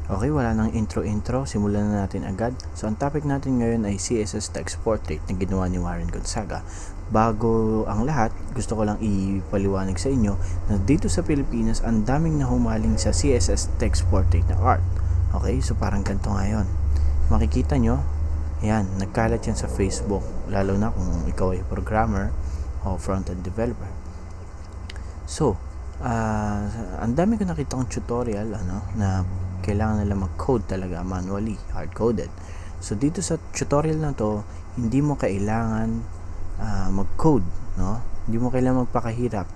Okay, wala nang intro-intro, simulan na natin agad. So, ang topic natin ngayon ay CSS text portrait na ginawa ni Warren Gonzaga. Bago ang lahat, gusto ko lang ipaliwanag sa inyo na dito sa Pilipinas, ang daming nahumaling sa CSS text portrait na art. Okay, so parang ganito ngayon. Makikita nyo, yan, nagkalat yan sa Facebook, lalo na kung ikaw ay programmer o front-end developer. So, ang dami ko nakitang tutorial na kailangan nila mag-code talaga manually, hard-coded. So dito sa tutorial na to, hindi mo kailangan mag-code, no? Hindi mo kailangan magpakahirap.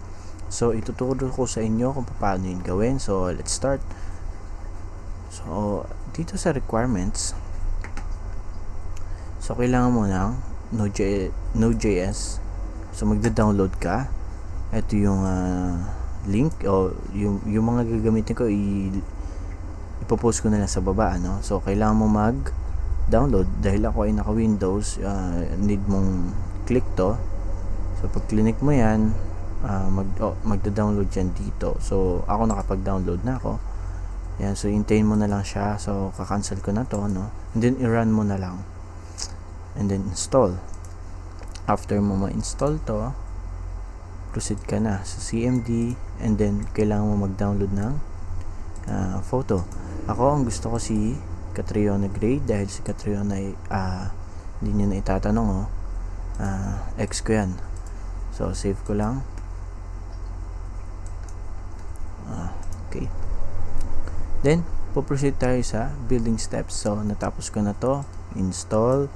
So ituturo ko sa inyo kung paano yun gawin. So let's start. So dito sa requirements, so kailangan mo ng Node.js. So magda-download ka. Ito yung link o yung mga gagamitin ko ipopost ko na lang sa baba, ano. So kailangan mo mag-download dahil ako ay naka-Windows, need mong click to. So pag click mo yan, magda-download yan dito. So ako nakapag-download na ako. Yan, so hintayin mo na lang siya. So ka-cancel ko na to, no. And then i-run mo na lang. And then install. After mo ma-install to, proceed ka na sa CMD, and then kailangan mo mag-download ng photo. Ako, ang gusto ko si Catriona Gray dahil si Catriona ay hindi nyo na itatanong, ex ko yan. So save ko lang. Okay, then po-proceed tayo sa building steps. So natapos ko na to, install,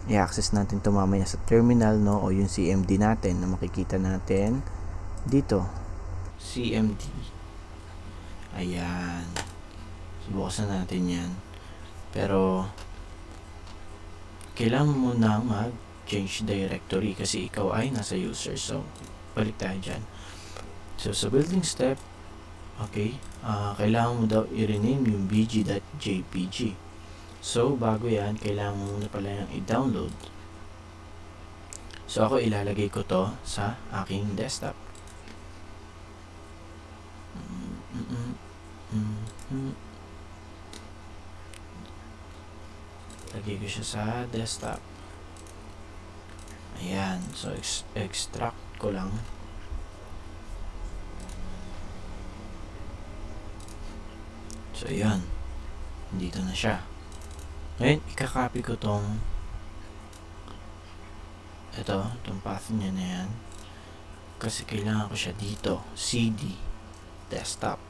i-access natin to mamaya sa terminal, no, o yung CMD natin na makikita natin dito. CMD, ayan, subukan natin yan, pero kailangan mo na mag-change directory kasi ikaw ay nasa user. So balik tayo dyan. So sa building step, okay, kailangan mo daw i-rename yung bg.jpg. So bago yan, kailangan mo na pala yung i-download. So ako ilalagay ko to sa aking desktop. Lagay ko siya sa desktop. Ayan, so extract ko lang. So ayan, dito na siya. Ngayon, ikakopy ko itong path niya na yan, kasi kailangan ko siya dito, CD desktop.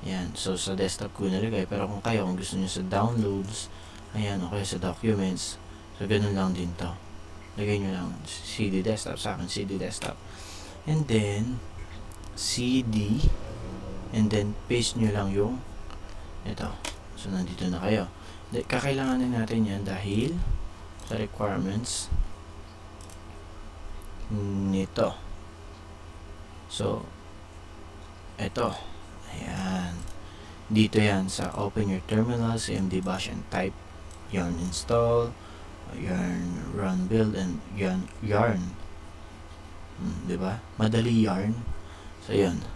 Yan, so sa desktop ko nilagay, pero kung gusto niyo sa downloads, ayan, okay, sa documents, so ganun lang din to, lagay nyo lang CD desktop. Sa akin CD desktop, and then CD, and then paste nyo lang yung ito. So nandito na kayo. Kakailanganin natin yan dahil sa requirements nito. So ito, ayan, dito yan sa open your terminal, cmd bash, and type yarn install, yarn run build, and yarn, diba? Madali yarn. So yun,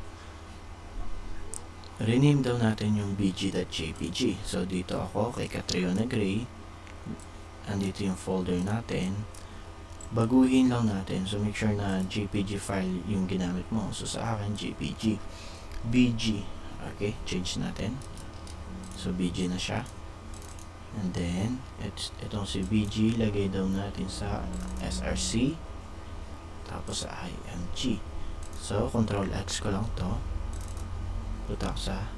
rename daw natin yung bg.jpg. So dito ako kay Catriona Gray, andito yung folder natin, baguhin lang natin. So make sure na jpg file yung ginamit mo. So sa akin jpg, bg, okay, change natin. So bg na siya, and then itong si bg lagay daw natin sa src, tapos sa img. So control x ko lang to, punta sa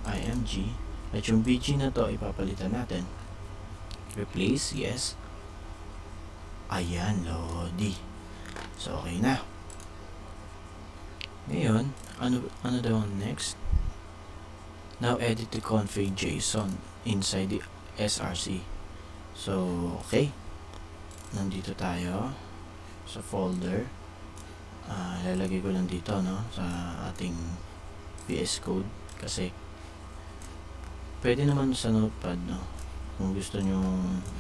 img, at yung bg na to ipapalitan natin. Replace, yes. Ayan, lodi. So okay na. Ngayon, ano daw ang next? Now edit the config JSON inside the src. So okay, nandito tayo sa folder. Lalagay ko lang dito, no, sa ating VS Code, kasi pwede naman sa notepad, no, kung gusto nyo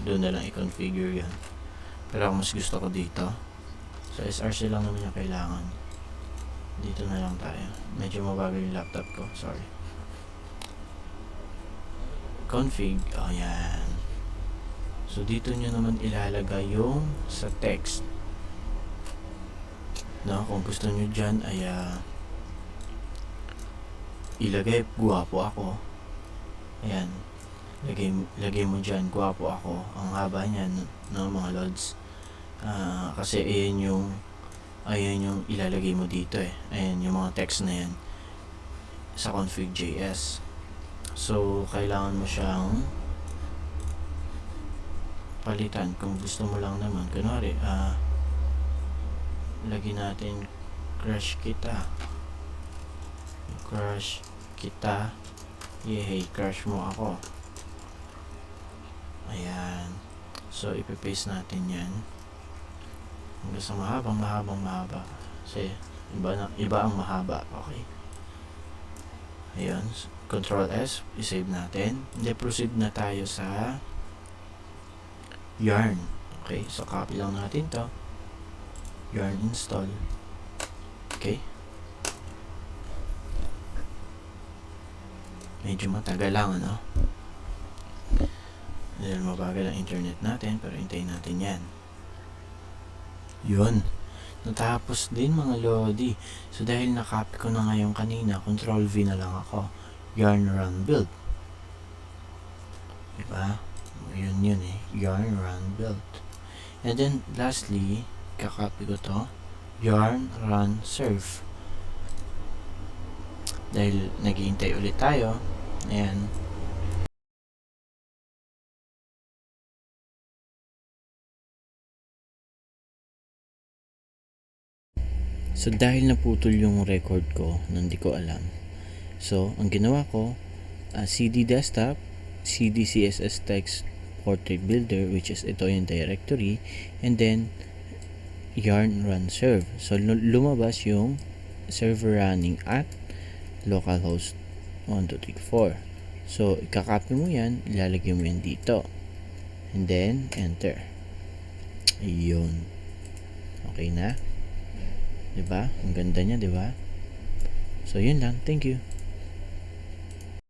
doon na lang i-configure yan, pero ako mas gusto ko dito sa src lang naman yung kailangan. Dito na lang tayo, medyo mabagal yung laptop ko, sorry. config, ayan. So dito nyo naman ilalagay yung sa text, no? Kung gusto nyo dyan ay ilagay guwapo ako, ayan, lagay mo dyan guwapo ako. Ang haba niyan, no, mga lods, kasi ayan yung ilalagay mo dito ayan yung mga text na yan sa config.js. So kailangan mo siyang palitan kung gusto mo lang naman. Kunwari lagi natin crush kita, yehey, crush mo ako, ayan. So ipipaste natin yan hanggang sa mahaba kasi iba ang mahaba. Okay, ayan, Control S, isave natin. Then proceed na tayo sa yarn. Okay, so copy lang natin to, yarn install. Okay, medyo matagal lang, ano, dahil mabagal ang internet natin, pero hintayin natin yan. Yun, natapos din mga lodi. So dahil nakopy ko na ngayon kanina, Control V na lang ako, yarn run build, diba? Yun yarn run build. And then lastly, kakopy ko to, yarn run serve, dahil naghihintay ulit tayo. Ayan, so dahil naputol yung record ko, hindi ko alam, so ang ginawa ko, cd desktop, cd css text portrait builder, which is ito yung directory, and then yarn run serve. So lumabas yung server running at localhost 1234. So ikakopy mo yan, ilalagay mo yan dito, and then enter. Ayun, okay na, diba? Ang ganda niya, diba? So yun lang, thank you.